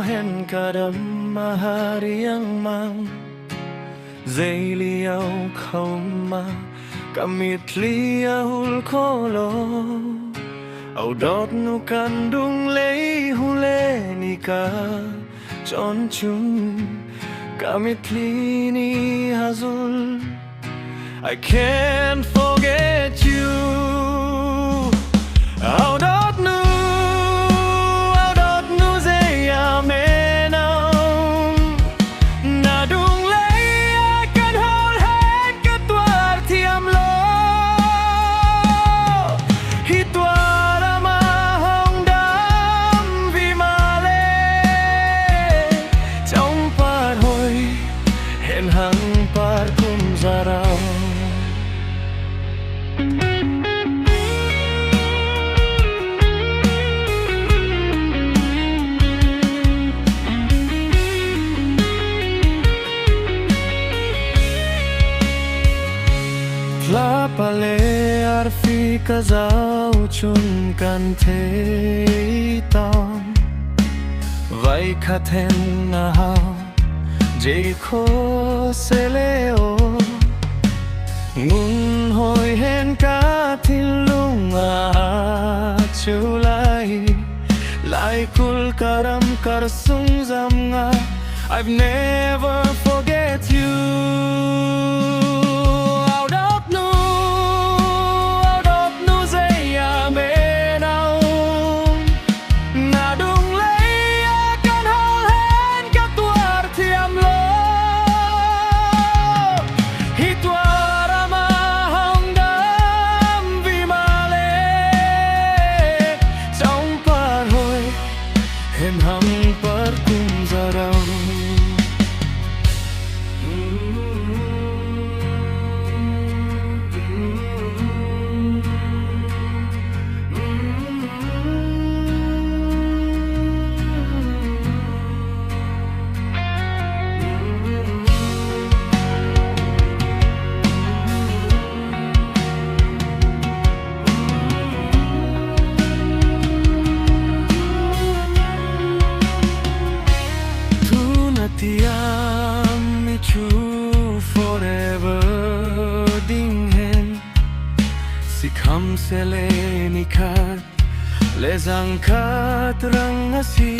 hen kadam mahariang mang dây liao không ma kamit liahul kolo au dot nu kan dung lei hule nika chon chun kamit li ni hazul I can't forget you au dot nu dây ya me nong na dung lei kan hol het ka tuar thiam lo hi tuar ma hong dam vi ma le trong par hoi hen hang par kum zarao La pale arfi kazau chun kan the tong vai khathen na ha je kho seleo ngun hoi hen ka thin lung a chulai lai kul karam kar sung zam nga I've never forget you hen hằng par kum zarao Tiam mi chu forever ding hen si kham se le ni khat le zang khat rang asi